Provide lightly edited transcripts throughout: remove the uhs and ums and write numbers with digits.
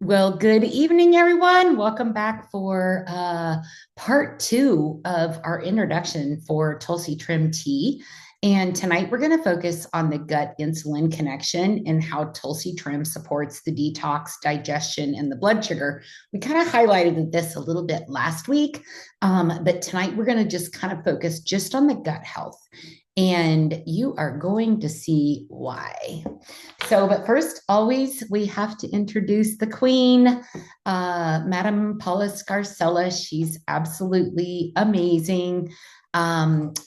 Well, good evening, everyone. Welcome back for part two of our introduction for Tulsi Trim tea. And tonight we're going to focus on the gut insulin connection and how Tulsi Trim supports the detox, digestion, and the blood sugar. We kind of highlighted this a little bit last week, but tonight we're going to just kind of focus just on the gut health. And you are going to see why. So, but first, always we have to introduce the queen, Madam Paula Scarcella. She's absolutely amazing.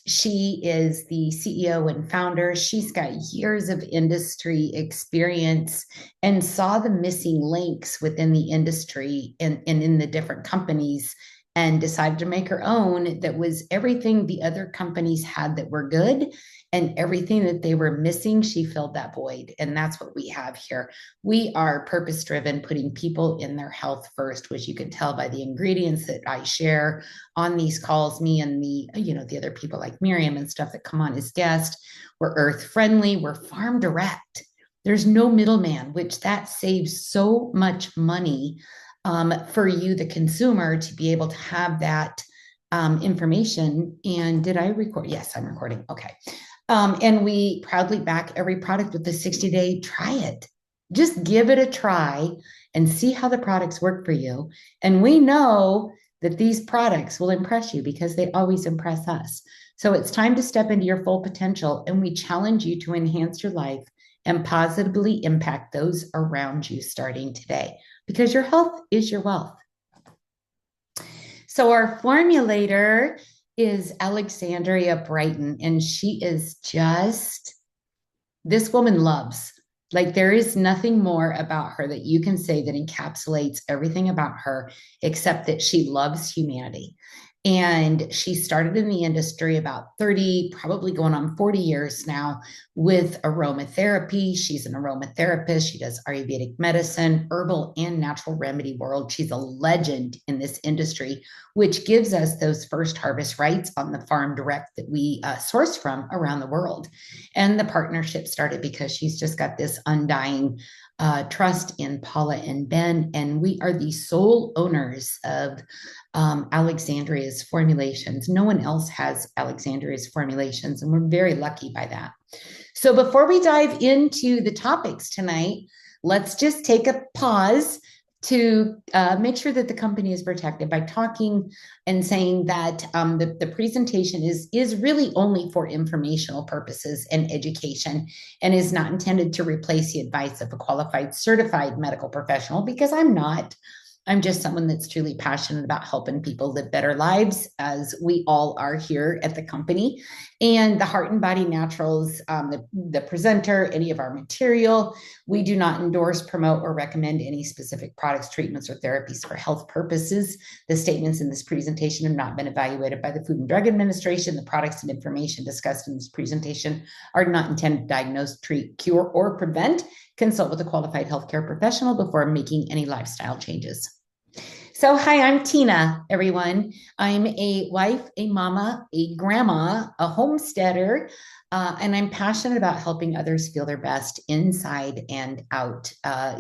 She is the CEO and founder. She's got years of industry experience and saw the missing links within the industry and in the different companies and decided to make her own that was everything the other companies had that were good and everything that they were missing, she filled that void. And that's what we have here. We are purpose driven, putting people in their health first, which you can tell by the ingredients that I share on these calls, me and the other people like Miriam and stuff that come on as guests. We're earth friendly, we're farm direct. There's no middleman, which that saves so much money for you, the consumer, to be able to have that information. And did I record? Yes, I'm recording. Okay. And we proudly back every product with the 60-day try it. Just give it a try and see how the products work for you. And we know that these products will impress you because they always impress us. So it's time to step into your full potential, and we challenge you to enhance your life and positively impact those around you starting today, because your health is your wealth. So our formulator is Alexandria Brighton, and she is just, this woman loves. Like, there is nothing more about her that you can say that encapsulates everything about her except that she loves humanity. And she started in the industry about 30, probably going on 40 years now with aromatherapy. She's an aromatherapist. She does Ayurvedic medicine, herbal, and natural remedy world. She's a legend in this industry, which gives us those first harvest rights on the farm direct that we source from around the world. And the partnership started because she's just got this undying trust in Paula and Ben. And we are the sole owners of Alexandria's formulations. No one else has Alexandria's formulations, and we're very lucky by that. So before we dive into the topics tonight, let's just take a pause to make sure that the company is protected by talking and saying that the presentation is really only for informational purposes and education, and is not intended to replace the advice of a qualified certified medical professional, because I'm not. I'm just someone that's truly passionate about helping people live better lives, as we all are here at the company. And the Heart and Body Naturals, the presenter, any of our material, we do not endorse, promote, or recommend any specific products, treatments, or therapies for health purposes. The statements in this presentation have not been evaluated by the Food and Drug Administration. The products and information discussed in this presentation are not intended to diagnose, treat, cure, or prevent. Consult with a qualified healthcare professional before making any lifestyle changes. So, hi, I'm Tina, everyone. I'm a wife, a mama, a grandma, a homesteader, and I'm passionate about helping others feel their best inside and out,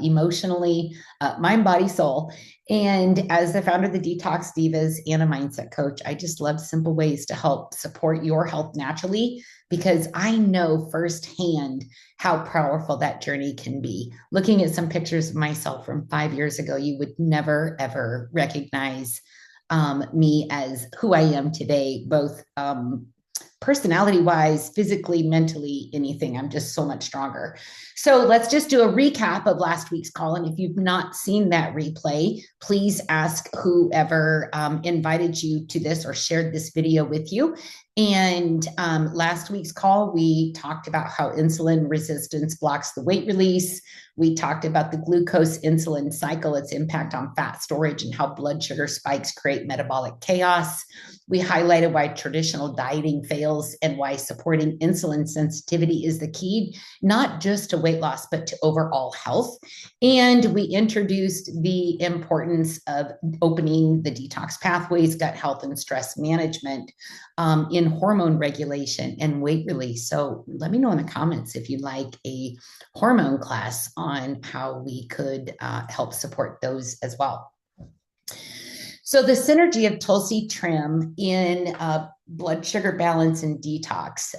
emotionally, mind, body, soul. And as the founder of the Detox Divas and a mindset coach, I just love simple ways to help support your health naturally, because I know firsthand how powerful that journey can be. Looking at some pictures of myself from 5 years ago, you would never, ever recognize me as who I am today, both personality wise, physically, mentally, anything. I'm just so much stronger. So let's just do a recap of last week's call. And if you've not seen that replay, please ask whoever invited you to this or shared this video with you. And last week's call, we talked about how insulin resistance blocks the weight release. We talked about the glucose insulin cycle, its impact on fat storage, and how blood sugar spikes create metabolic chaos. We highlighted why traditional dieting fails and why supporting insulin sensitivity is the key, not just to weight loss, but to overall health. And we introduced the importance of opening the detox pathways, gut health, and stress management in and hormone regulation and weight release. So let me know in the comments if you'd like a hormone class on how we could help support those as well. So the synergy of Tulsi Trim in blood sugar balance and detox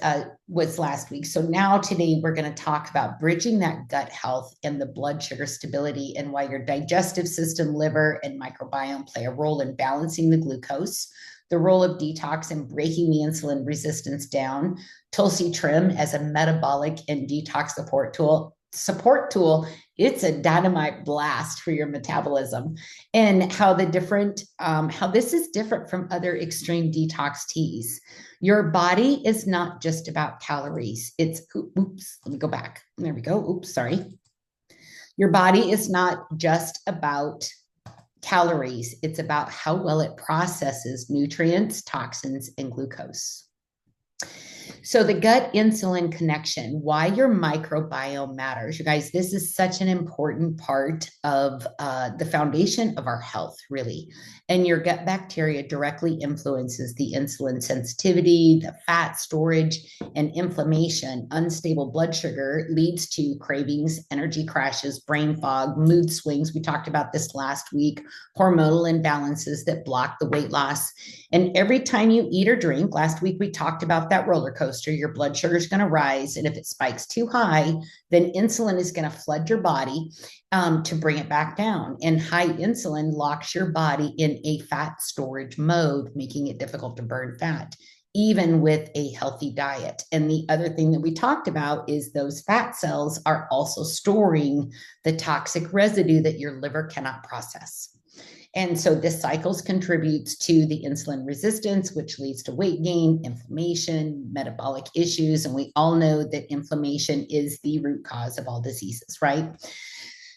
was last week. So now today we're going to talk about bridging that gut health and the blood sugar stability and why your digestive system, liver, and microbiome play a role in balancing the glucose, the role of detox in breaking the insulin resistance down, Tulsi Trim as a metabolic and detox support tool, it's a dynamite blast for your metabolism, and how this is different from other extreme detox teas. Your body is not just about calories. Let me go back. There we go. Sorry. Your body is not just about calories. It's about how well it processes nutrients, toxins, and glucose. So the gut insulin connection, why your microbiome matters. You guys, this is such an important part of the foundation of our health, really. And your gut bacteria directly influences the insulin sensitivity, the fat storage, and inflammation. Unstable blood sugar leads to cravings, energy crashes, brain fog, mood swings. We talked about this last week, hormonal imbalances that block the weight loss. And every time you eat or drink, last week we talked about that roller coaster, your blood sugar is going to rise. And if it spikes too high, then insulin is going to flood your body to bring it back down. And high insulin locks your body in a fat storage mode, making it difficult to burn fat, even with a healthy diet. And the other thing that we talked about is those fat cells are also storing the toxic residue that your liver cannot process. And so this cycles contributes to the insulin resistance, which leads to weight gain, inflammation, metabolic issues. And we all know that inflammation is the root cause of all diseases, right?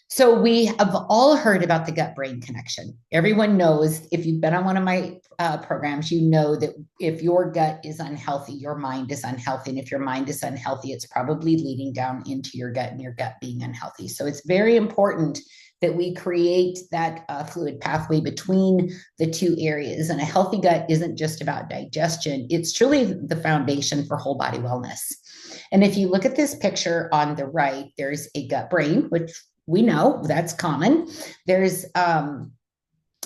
So we have all heard about the gut-brain connection. Everyone knows, if you've been on one of my programs, you know that if your gut is unhealthy, your mind is unhealthy. And if your mind is unhealthy, it's probably leading down into your gut and your gut being unhealthy. So it's very important that we create that fluid pathway between the two areas. And a healthy gut isn't just about digestion. It's truly the foundation for whole body wellness. And if you look at this picture on the right, there's a gut brain, which we know that's common. There's a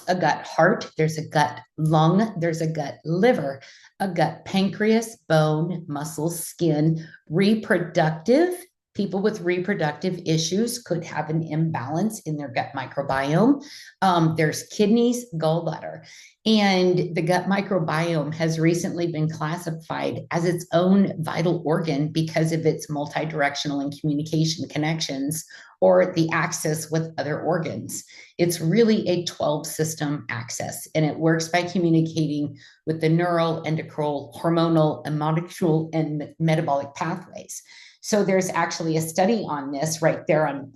gut heart, there's a gut lung, there's a gut liver, a gut pancreas, bone, muscles, skin, reproductive. People with reproductive issues could have an imbalance in their gut microbiome. There's kidneys, gallbladder, and the gut microbiome has recently been classified as its own vital organ because of its multidirectional and communication connections or the access with other organs. It's really a 12-system axis, and it works by communicating with the neural, endocrine, hormonal, molecular, and metabolic pathways. So there's actually a study on this right there on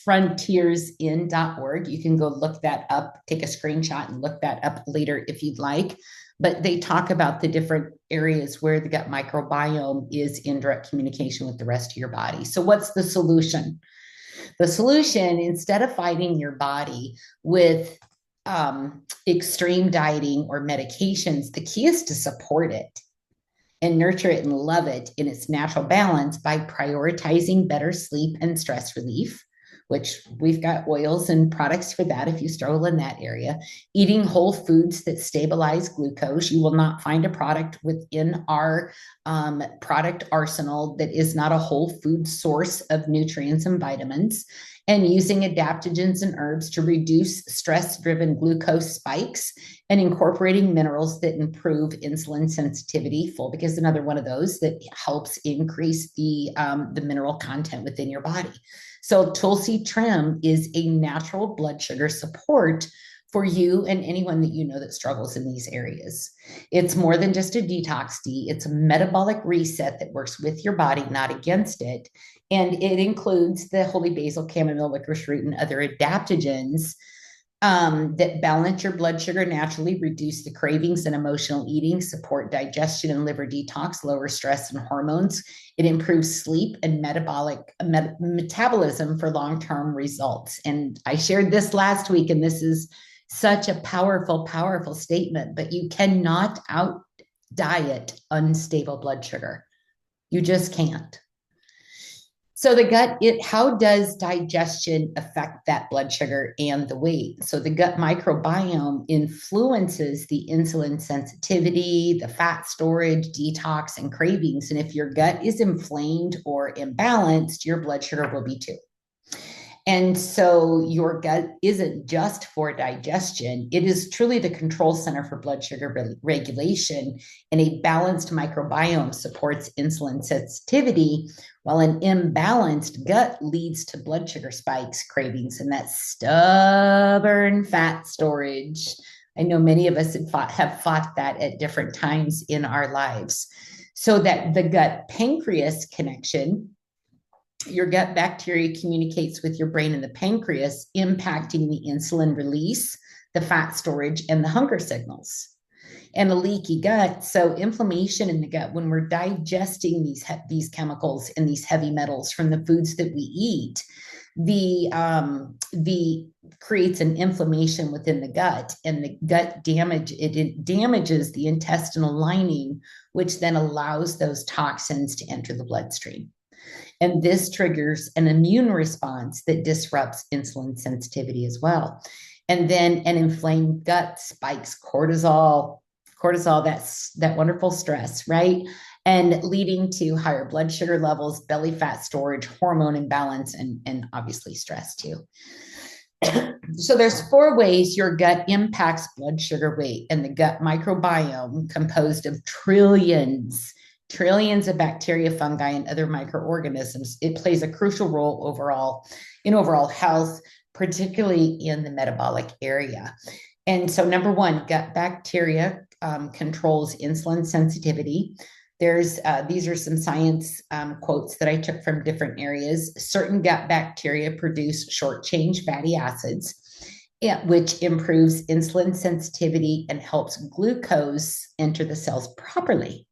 frontiersin.org. You can go look that up, take a screenshot and look that up later if you'd like. But they talk about the different areas where the gut microbiome is in direct communication with the rest of your body. So what's the solution? The solution, instead of fighting your body with extreme dieting or medications, the key is to support it and nurture it and love it in its natural balance by prioritizing better sleep and stress relief, which we've got oils and products for that if you struggle in that area. Eating whole foods that stabilize glucose. You will not find a product within our product arsenal that is not a whole food source of nutrients and vitamins. And using adaptogens and herbs to reduce stress-driven glucose spikes, and incorporating minerals that improve insulin sensitivity. Fulvic is another one of those that helps increase the mineral content within your body. So Tulsi Trim is a natural blood sugar support for you and anyone that you know that struggles in these areas. It's more than just a detox tea. It's a metabolic reset that works with your body, not against it. And it includes the holy basil, chamomile, licorice root, and other adaptogens that balance your blood sugar naturally, reduce the cravings and emotional eating, support digestion and liver detox, lower stress and hormones. It improves sleep and metabolism for long-term results. And I shared this last week, and this is such a powerful, powerful statement, but you cannot diet unstable blood sugar. You just can't. So the gut, how does digestion affect that blood sugar and the weight? So the gut microbiome influences the insulin sensitivity, the fat storage, detox, and cravings. And if your gut is inflamed or imbalanced, your blood sugar will be too. And so your gut isn't just for digestion. It is truly the control center for blood sugar regulation, and a balanced microbiome supports insulin sensitivity, while an imbalanced gut leads to blood sugar spikes, cravings, and that stubborn fat storage. I know many of us have fought that at different times in our lives. So that the gut pancreas connection, your gut bacteria communicates with your brain and the pancreas, impacting the insulin release, the fat storage, and the hunger signals. And a leaky gut, so inflammation in the gut, when we're digesting these chemicals and these heavy metals from the foods that we eat, the creates an inflammation within the gut, and the gut damage, it damages the intestinal lining, which then allows those toxins to enter the bloodstream. And this triggers an immune response that disrupts insulin sensitivity as well. And then an inflamed gut spikes cortisol, that's that wonderful stress, right? And leading to higher blood sugar levels, belly fat storage, hormone imbalance, and obviously stress too. So there's 4 ways your gut impacts blood sugar, weight, and the gut microbiome, composed of trillions of bacteria, fungi, and other microorganisms. It plays a crucial role in overall health, particularly in the metabolic area. And so, number 1, gut bacteria controls insulin sensitivity. These are some science quotes that I took from different areas. Certain gut bacteria produce short-chain fatty acids, which improves insulin sensitivity and helps glucose enter the cells properly.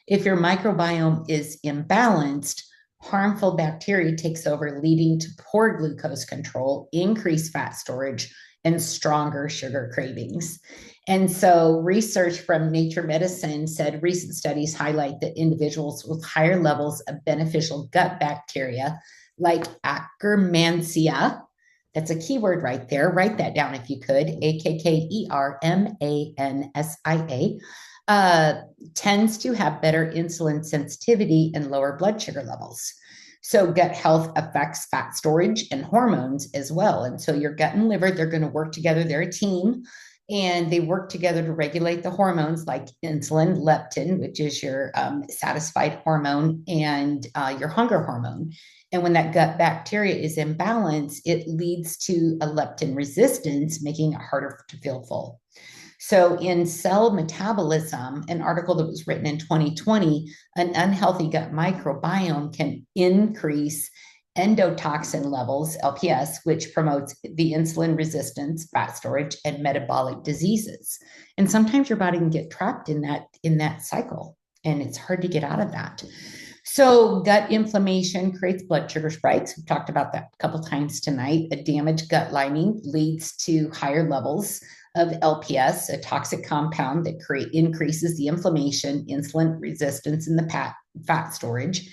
If your microbiome is imbalanced, harmful bacteria takes over, leading to poor glucose control, increased fat storage, and stronger sugar cravings. And so research from Nature Medicine said recent studies highlight that individuals with higher levels of beneficial gut bacteria, like Akkermansia, that's a keyword right there, write that down if you could, Akkermansia, tends to have better insulin sensitivity and lower blood sugar levels. So gut health affects fat storage and hormones as well. And so your gut and liver, they're going to work together. They're a team, and they work together to regulate the hormones like insulin, leptin, which is your satisfied hormone, and your hunger hormone. And when that gut bacteria is imbalanced, it leads to a leptin resistance, making it harder to feel full. So in Cell Metabolism, an article that was written in 2020, an unhealthy gut microbiome can increase endotoxin levels, LPS, which promotes the insulin resistance, fat storage, and metabolic diseases. And sometimes your body can get trapped in that cycle, and it's hard to get out of that. So gut inflammation creates blood sugar spikes. We've talked about that a couple times tonight. A damaged gut lining leads to higher levels of LPS, a toxic compound that increases the inflammation, insulin resistance, and the fat storage.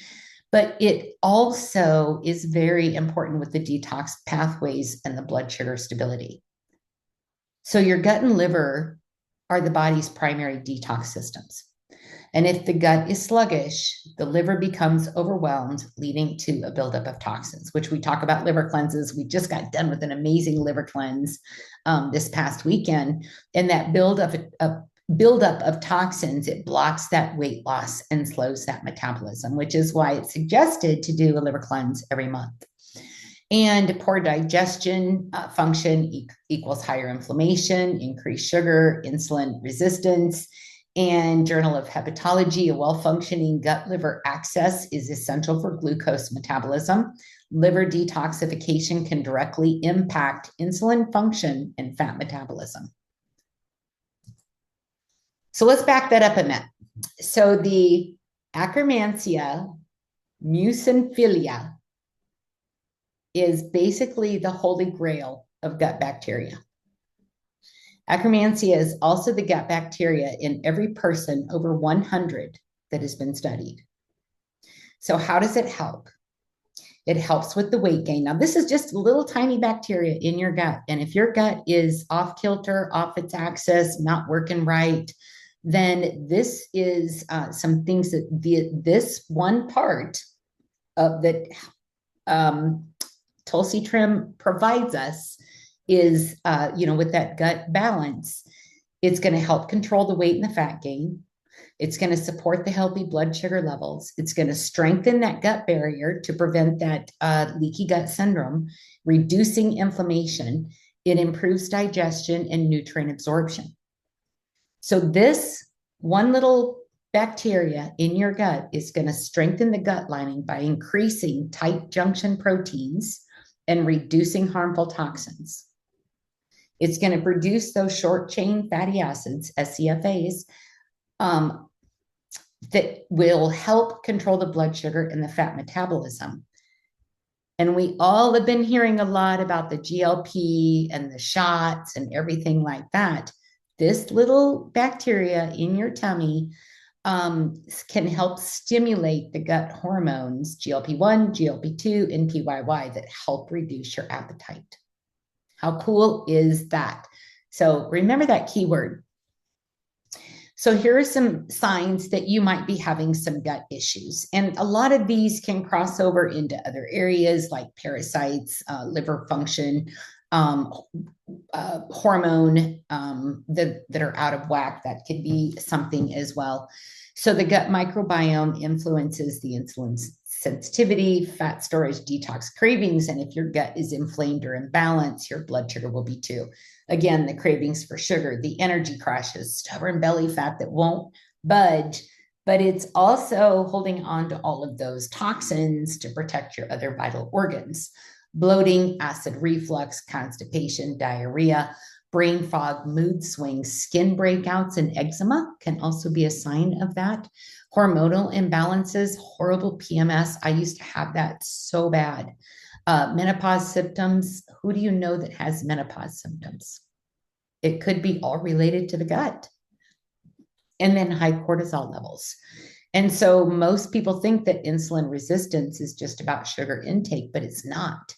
But it also is very important with the detox pathways and the blood sugar stability. So your gut and liver are the body's primary detox systems. And if the gut is sluggish, the liver becomes overwhelmed, leading to a buildup of toxins, which we talk about liver cleanses. We just got done with an amazing liver cleanse this past weekend. And that buildup of toxins, it blocks that weight loss and slows that metabolism, which is why it's suggested to do a liver cleanse every month. And poor digestion function equals higher inflammation, increased sugar, insulin resistance. And Journal of Hepatology, a well-functioning gut-liver axis is essential for glucose metabolism. Liver detoxification can directly impact insulin function and fat metabolism. So let's back that up a minute. So the Akkermansia muciniphila is basically the holy grail of gut bacteria. Akkermansia is also the gut bacteria in every person over 100 that has been studied. So how does it help? It helps with the weight gain. Now, this is just a little tiny bacteria in your gut. And if your gut is off kilter, off its axis, not working right, then this is some things that this one part of that Tulsi Trim provides us is, with that gut balance, it's going to help control the weight and the fat gain. It's going to support the healthy blood sugar levels. It's going to strengthen that gut barrier to prevent that leaky gut syndrome, reducing inflammation. It improves digestion and nutrient absorption. So this one little bacteria in your gut is going to strengthen the gut lining by increasing tight junction proteins and reducing harmful toxins. It's going to produce those short chain fatty acids, SCFAs, that will help control the blood sugar and the fat metabolism. And we all have been hearing a lot about the GLP and the shots and everything like that. This little bacteria in your tummy can help stimulate the gut hormones, GLP-1, GLP-2, and PYY that help reduce your appetite. How cool is that? So remember that keyword. So here are some signs that you might be having some gut issues. And a lot of these can cross over into other areas like parasites, liver function, hormone that are out of whack. That could be something as well. So the gut microbiome influences the insulin sensitivity, fat storage, detox, cravings. And if your gut is inflamed or imbalanced, your blood sugar will be too. Again, the cravings for sugar, the energy crashes, stubborn belly fat that won't budge, but it's also holding on to all of those toxins to protect your other vital organs. Bloating, acid reflux, constipation, diarrhea, brain fog, mood swings, skin breakouts, and eczema can also be a sign of that. Hormonal imbalances, horrible PMS. I used to have that so bad. Menopause symptoms. Who do you know that has menopause symptoms? It could be all related to the gut. And then high cortisol levels. And so most people think that insulin resistance is just about sugar intake, but it's not.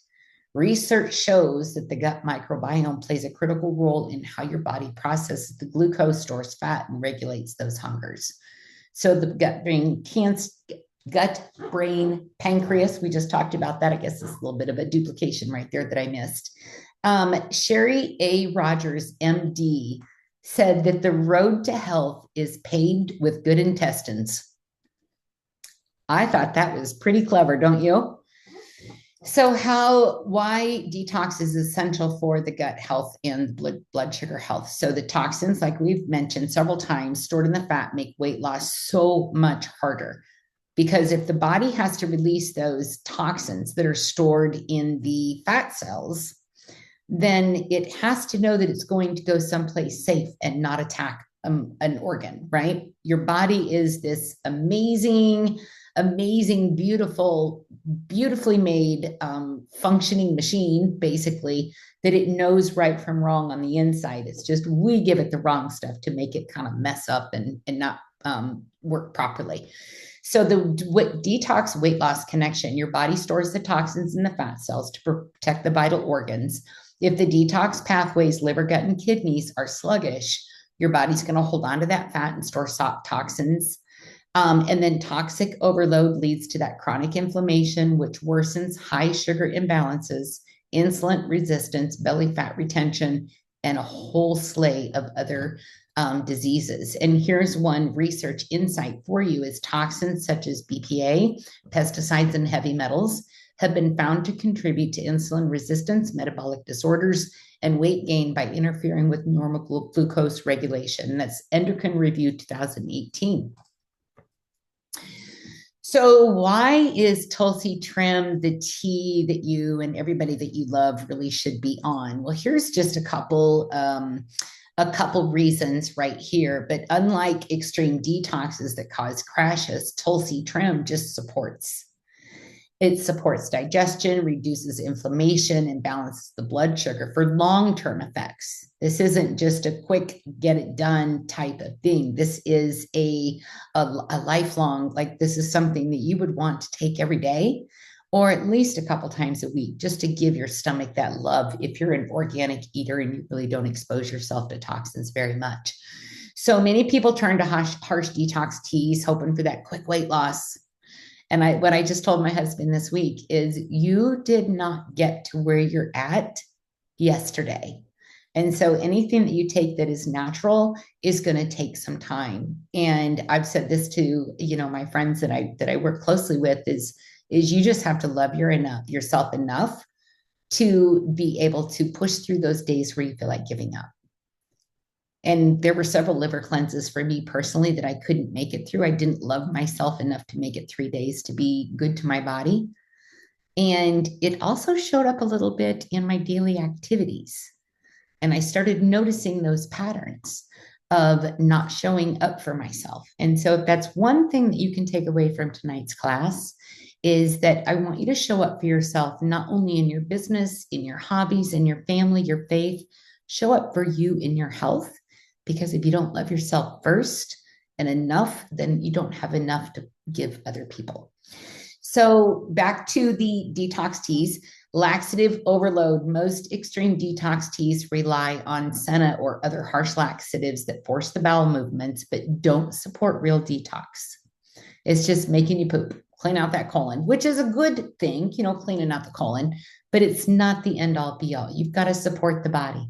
Research shows that the gut microbiome plays a critical role in how your body processes the glucose, stores fat, and regulates those hungers. So the gut, brain, pancreas, we just talked about that. I guess it's a little bit of a duplication right there that I missed. Sherry A. Rogers, MD, said that the road to health is paved with good intestines. I thought that was pretty clever, don't you? So why detox is essential for the gut health and blood sugar health. So the toxins, like we've mentioned several times, stored in the fat make weight loss so much harder. Because if the body has to release those toxins that are stored in the fat cells, then it has to know that it's going to go someplace safe and not attack an organ, right? Your body is this amazing, beautifully made, functioning machine, basically, that it knows right from wrong on the inside. It's just we give it the wrong stuff to make it kind of mess up and not work properly. So the detox weight loss connection, your body stores the toxins in the fat cells to protect the vital organs. If the detox pathways, liver, gut, and kidneys are sluggish, your body's going to hold on to that fat and store toxins. And then toxic overload leads to that chronic inflammation, which worsens high sugar imbalances, insulin resistance, belly fat retention, and a whole slew of other diseases. And here's one research insight for you is toxins such as BPA, pesticides, and heavy metals have been found to contribute to insulin resistance, metabolic disorders, and weight gain by interfering with normal glucose regulation. That's Endocrine Review 2018. So why is Tulsi Trim the tea that you and everybody that you love really should be on? Well, here's just a couple reasons right here. But unlike extreme detoxes that cause crashes, Tulsi Trim just supports. It supports digestion, reduces inflammation, and balances the blood sugar for long-term effects. This isn't just a quick get it done type of thing. This is a lifelong, like this is something that you would want to take every day or at least a couple times a week, just to give your stomach that love if you're an organic eater and you really don't expose yourself to toxins very much. So many people turn to harsh detox teas, hoping for that quick weight loss. And what I just told my husband this week is you did not get to where you're at yesterday. And so anything that you take that is natural is going to take some time. And I've said this to, my friends that I work closely with is you just have to love yourself enough to be able to push through those days where you feel like giving up. And there were several liver cleanses for me personally that I couldn't make it through. I didn't love myself enough to make it 3 days to be good to my body. And it also showed up a little bit in my daily activities. And I started noticing those patterns of not showing up for myself. And so if that's one thing that you can take away from tonight's class, is that I want you to show up for yourself, not only in your business, in your hobbies, in your family, your faith, show up for you in your health. Because if you don't love yourself first and enough, then you don't have enough to give other people. So back to the detox teas, laxative overload. Most extreme detox teas rely on senna or other harsh laxatives that force the bowel movements, but don't support real detox. It's just making you poop, clean out that colon, which is a good thing, cleaning out the colon, but it's not the end all be all. You've got to support the body.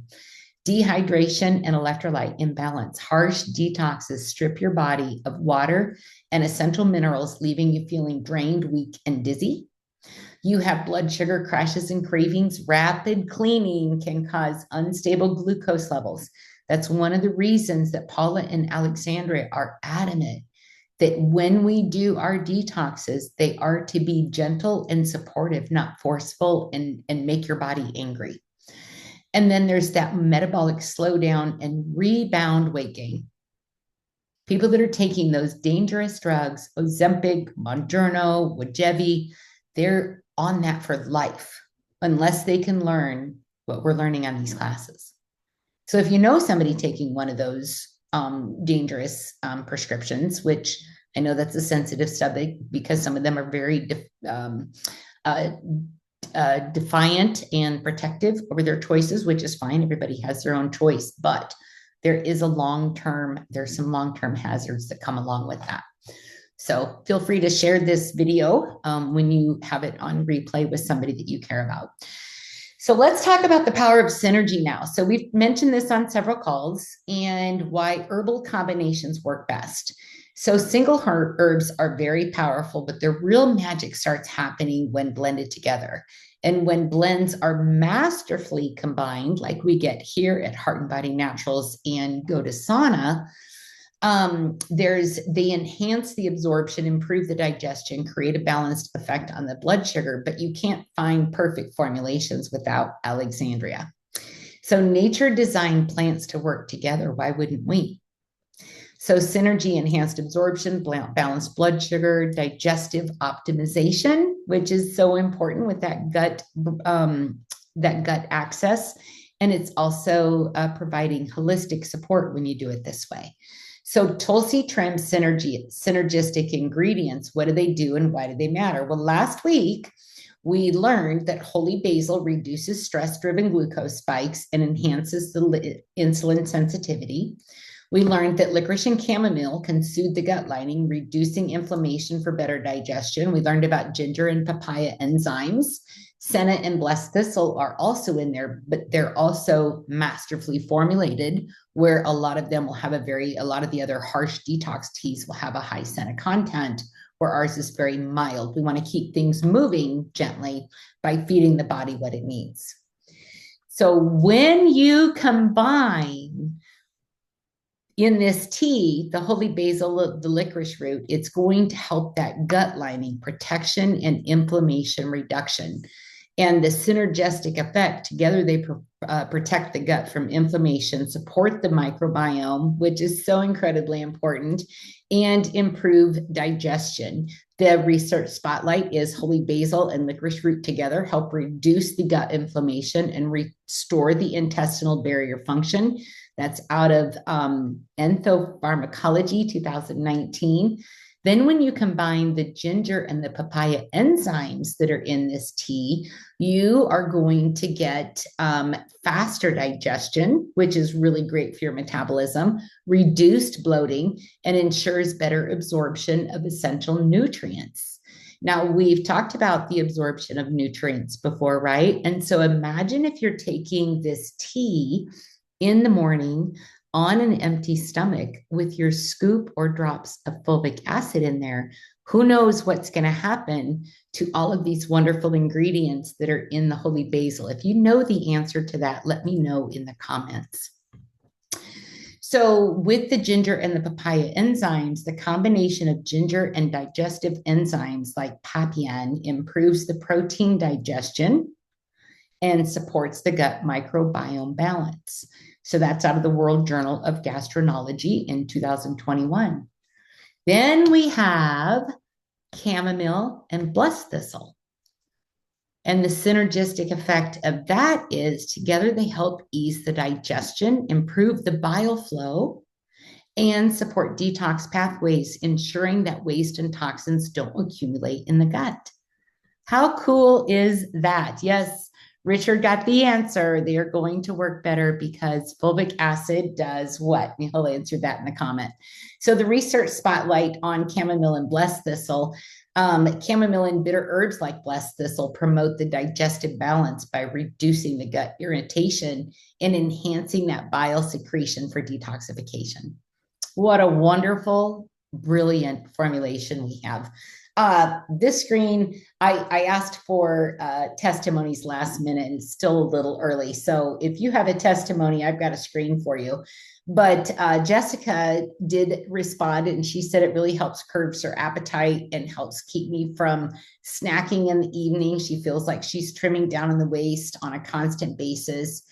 Dehydration and electrolyte imbalance. Harsh detoxes strip your body of water and essential minerals, leaving you feeling drained, weak, and dizzy. You have blood sugar crashes and cravings. Rapid cleaning can cause unstable glucose levels. That's one of the reasons that Paula and Alexandria are adamant that when we do our detoxes, they are to be gentle and supportive, not forceful and make your body angry. And then there's that metabolic slowdown and rebound weight gain. People that are taking those dangerous drugs, Ozempic, Mounjaro, Wegovy, they're on that for life unless they can learn what we're learning on these classes. So if you know somebody taking one of those dangerous prescriptions, which I know that's a sensitive subject because some of them are very defiant and protective over their choices, which is fine. Everybody has their own choice, but there's some long-term hazards that come along with that. So feel free to share this video when you have it on replay with somebody that you care about. So let's talk about the power of synergy now. So we've mentioned this on several calls and why herbal combinations work best. So single herbs are very powerful, but their real magic starts happening when blended together. And when blends are masterfully combined, like we get here at Heart and Body Naturals and Go to Sauna, they enhance the absorption, improve the digestion, create a balanced effect on the blood sugar, but you can't find perfect formulations without Alexandria. So nature designed plants to work together. Why wouldn't we? So synergy, enhanced absorption, balanced blood sugar, digestive optimization, which is so important with that gut access. And it's also providing holistic support when you do it this way. So Tulsi Trim synergistic ingredients, what do they do and why do they matter? Well, last week, we learned that holy basil reduces stress-driven glucose spikes and enhances the insulin sensitivity. We learned that licorice and chamomile can soothe the gut lining, reducing inflammation for better digestion. We learned about ginger and papaya enzymes. Senna and blessed thistle are also in there, but they're also masterfully formulated, where a lot of them will have a lot of the other harsh detox teas will have a high senna content, where ours is very mild. We want to keep things moving gently by feeding the body what it needs. So when you combine in this tea, the holy basil, the licorice root, it's going to help that gut lining, protection and inflammation reduction. And the synergistic effect, together they protect the gut from inflammation, support the microbiome, which is so incredibly important, and improve digestion. The research spotlight is holy basil and licorice root together help reduce the gut inflammation and restore the intestinal barrier function. That's out of Enthopharmacology 2019. Then when you combine the ginger and the papaya enzymes that are in this tea, you are going to get faster digestion, which is really great for your metabolism, reduced bloating, and ensures better absorption of essential nutrients. Now, we've talked about the absorption of nutrients before, right? And so imagine if you're taking this tea in the morning on an empty stomach with your scoop or drops of fulvic acid in there. Who knows what's going to happen to all of these wonderful ingredients that are in the holy basil? If you know the answer to that, let me know in the comments. So with the ginger and the papaya enzymes, the combination of ginger and digestive enzymes like papain improves the protein digestion and supports the gut microbiome balance. So that's out of the World Journal of Gastroenterology in 2021. Then we have chamomile and blessed thistle. And the synergistic effect of that is together they help ease the digestion, improve the bile flow, and support detox pathways, ensuring that waste and toxins don't accumulate in the gut. How cool is that? Yes, Richard got the answer. They are going to work better because fulvic acid does what? He'll answer that in the comment. So the research spotlight on chamomile and blessed thistle. Chamomile and bitter herbs like blessed thistle promote the digestive balance by reducing the gut irritation and enhancing that bile secretion for detoxification. What a wonderful, brilliant formulation we have. This screen, I asked for testimonies last minute and it's still a little early. So if you have a testimony, I've got a screen for you. But Jessica did respond and she said it really helps curb her appetite and helps keep me from snacking in the evening. She feels like she's trimming down on the waist on a constant basis.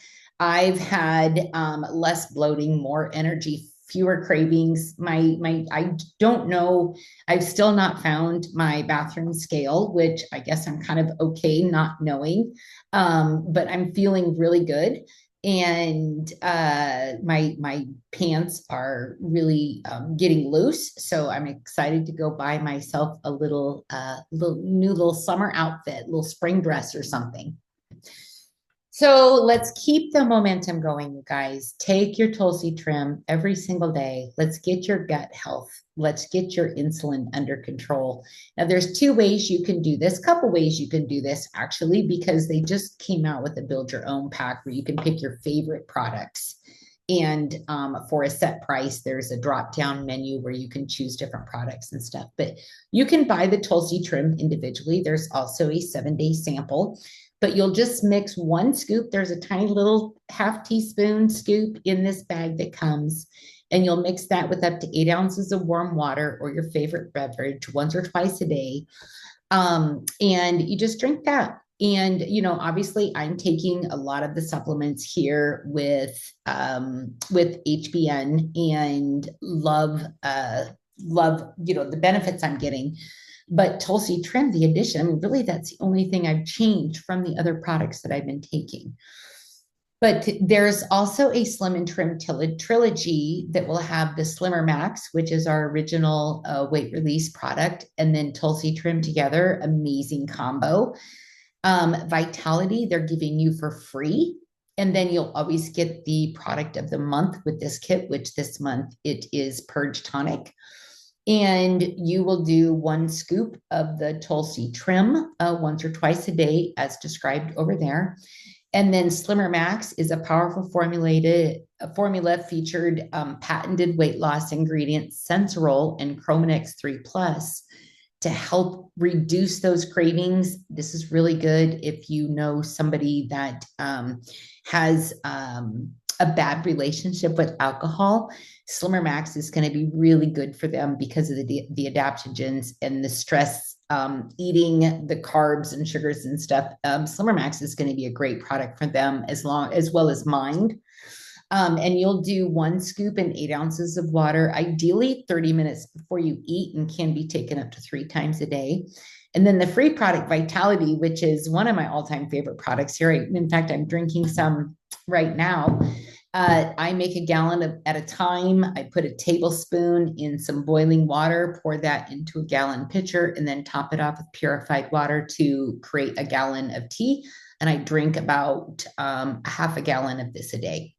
I've had less bloating, more energy, fewer cravings. I don't know. I've still not found my bathroom scale, which I guess I'm kind of okay not knowing. But I'm feeling really good. And my pants are really getting loose. So I'm excited to go buy myself a little new summer outfit, little spring dress or something. So let's keep the momentum going, you guys. Take your Tulsi Trim every single day. Let's get your gut health. Let's get your insulin under control. Now, there's two ways you can do this, couple ways you can do this, actually, because they just came out with a build your own pack where you can pick your favorite products. And for a set price, there's a drop-down menu where you can choose different products and stuff. But you can buy the Tulsi Trim individually. There's also a 7-day sample. But you'll just mix one scoop. There's a tiny little half teaspoon scoop in this bag that comes, and you'll mix that with up to 8 ounces of warm water or your favorite beverage once or twice a day. And you just drink that. And, you know, obviously I'm taking a lot of the supplements here with HBN and love, you know, the benefits I'm getting. But Tulsi Trim, the addition, I mean, really that's the only thing I've changed from the other products that I've been taking. But there's also a Slim and Trim trilogy that will have the Slimmer Max, which is our original weight release product, and then Tulsi Trim together, amazing combo. Vitality, they're giving you for free. And then you'll always get the product of the month with this kit, which this month it is Purge Tonic. And you will do 1 scoop of the Tulsi Trim once or twice a day, as described over there. And then Slimmer Max is a powerful formula featured patented weight loss ingredients, Sensorol and Chromanex 3 Plus, to help reduce those cravings. This is really good if you know somebody that has a bad relationship with alcohol. Slimmer Max is going to be really good for them because of the adaptogens and the stress, eating the carbs and sugars and stuff. Slimmer Max is going to be a great product for them as well as Mind. And you'll do 1 scoop and 8 ounces of water, ideally 30 minutes before you eat, and can be taken up to 3 times a day. And then the free product Vitality, which is one of my all-time favorite products here. In fact, I'm drinking some right now. I make a gallon at a time. I put a tablespoon in some boiling water, pour that into a gallon pitcher, and then top it off with purified water to create a gallon of tea. And I drink about half a gallon of this a day.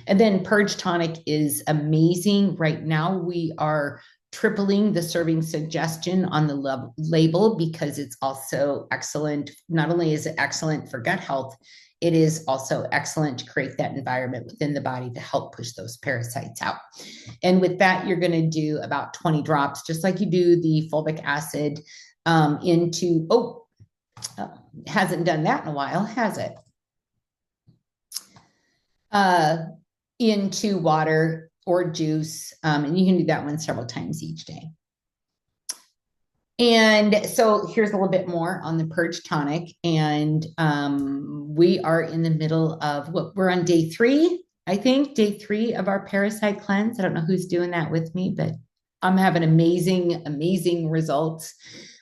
And then Purge Tonic is amazing. Right now, we are tripling the serving suggestion on the label because it's also excellent. Not only is it excellent for gut health, it is also excellent to create that environment within the body to help push those parasites out. And with that, you're going to do about 20 drops, just like you do the fulvic acid into, hasn't done that in a while, has it? Into water or juice. And you can do that one several times each day. And so here's a little bit more on the Purge Tonic. And we are in the middle of we're on day 3, I think, day 3 of our parasite cleanse. I don't know who's doing that with me, but I'm having amazing results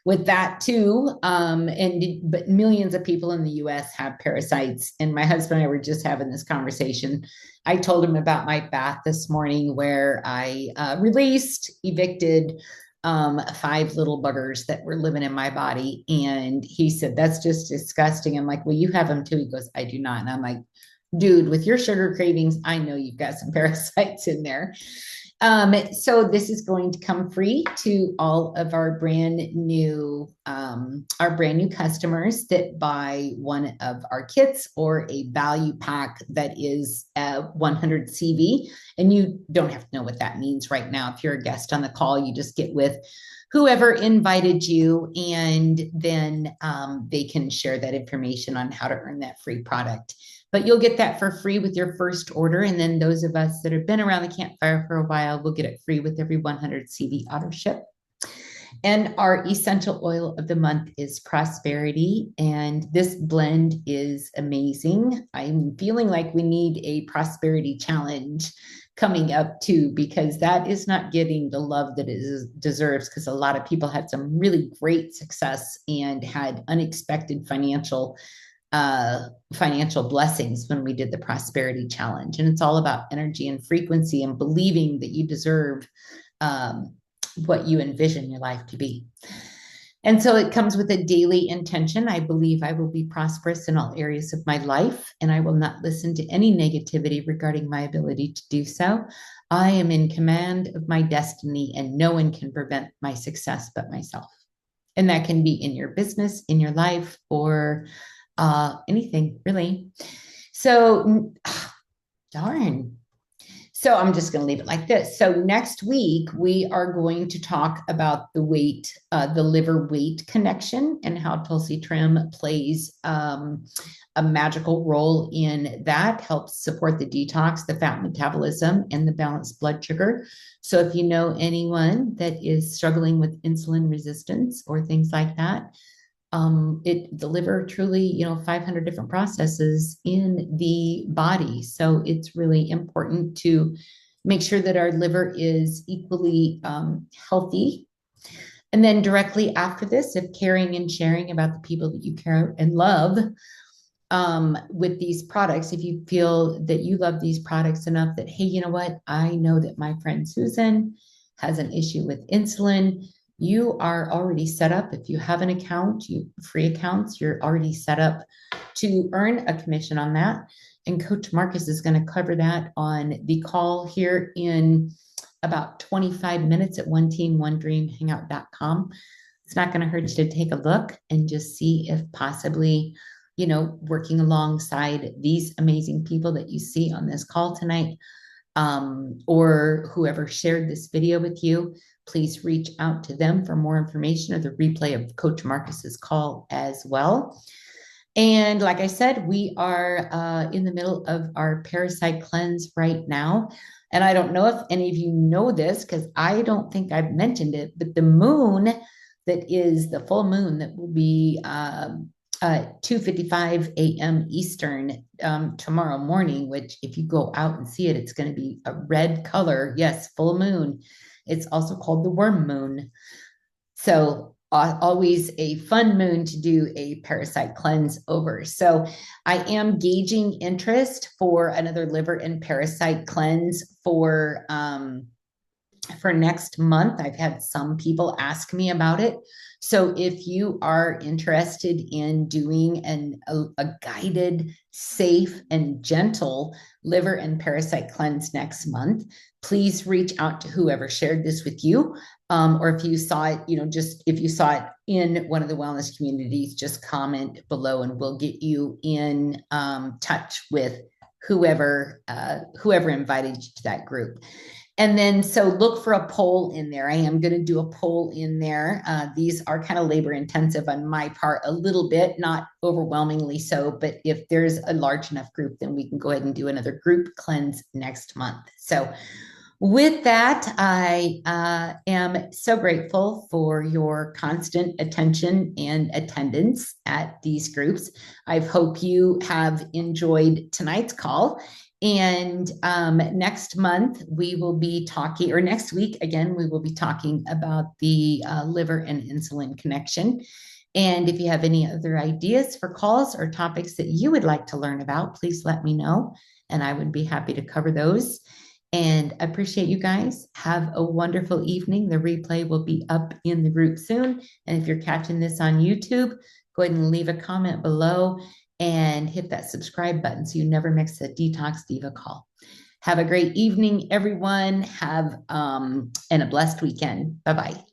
with that too. But millions of people in the US have parasites. And my husband and I were just having this conversation. I told him about my bath this morning where I evicted 5 little buggers that were living in my body. And he said, that's just disgusting. I'm like, well, you have them too. He goes, I do not. And I'm like, dude, with your sugar cravings, I know you've got some parasites in there. So this is going to come free to all of our brand new customers that buy one of our kits or a value pack that is 100 CV. And you don't have to know what that means right now. If you're a guest on the call, you just get with whoever invited you, and then they can share that information on how to earn that free product. But you'll get that for free with your first order. And then those of us that have been around the campfire for a while will get it free with every 100 CV auto ship. And our essential oil of the month is Prosperity. And this blend is amazing. I'm feeling like we need a prosperity challenge coming up too, because that is not getting the love that it deserves, because a lot of people had some really great success and had unexpected financial blessings when we did the prosperity challenge. And it's all about energy and frequency and believing that you deserve what you envision your life to be. And so it comes with a daily intention. I believe I will be prosperous in all areas of my life, and I will not listen to any negativity regarding my ability to do so. I am in command of my destiny, and no one can prevent my success but myself. And that can be in your business, in your life, or anything really. So darn. So I'm just going to leave it like this. So next week, we are going to talk about the liver weight connection, and how Tulsi Trim plays a magical role in that, helps support the detox, the fat metabolism, and the balanced blood sugar. So if you know anyone that is struggling with insulin resistance or things like that, the liver truly, 500 different processes in the body. So it's really important to make sure that our liver is equally healthy. And then directly after this, if caring and sharing about the people that you care and love with these products, if you feel that you love these products enough that, hey, you know what? I know that my friend Susan has an issue with insulin. You are already set up. If you have an account, free accounts, you're already set up to earn a commission on that. And Coach Marcus is going to cover that on the call here in about 25 minutes at oneteamonedreamhangout.com. It's not going to hurt you to take a look and just see if possibly, working alongside these amazing people that you see on this call tonight, or whoever shared this video with you, please reach out to them for more information, or the replay of Coach Marcus's call as well. And like I said, we are in the middle of our parasite cleanse right now. And I don't know if any of you know this, because I don't think I've mentioned it, but the moon that is the full moon that will be 2:55 a.m. Eastern tomorrow morning, which if you go out and see it, it's going to be a red color. Yes, full moon. It's also called the worm moon. So always a fun moon to do a parasite cleanse over. So I am gauging interest for another liver and parasite cleanse for next month. I've had some people ask me about it. So if you are interested in doing a guided, safe, and gentle liver and parasite cleanse next month, please reach out to whoever shared this with you. Or if you saw it, just if you saw it in one of the wellness communities, just comment below and we'll get you in touch with whoever invited you to that group. And then, so look for a poll in there. I am going to do a poll in there. These are kind of labor intensive on my part, a little bit, not overwhelmingly so. But if there's a large enough group, then we can go ahead and do another group cleanse next month. So with that, I am so grateful for your constant attention and attendance at these groups. I hope you have enjoyed tonight's call. And next month, we will be talking, or next week, again, we will be talking about the liver and insulin connection. And if you have any other ideas for calls or topics that you would like to learn about, please let me know, and I would be happy to cover those. And I appreciate you guys. Have a wonderful evening. The replay will be up in the group soon. And if you're catching this on YouTube, go ahead and leave a comment below and hit that subscribe button so you never miss a Detox Diva call. Have a great evening, everyone. Have and a blessed weekend. Bye-bye.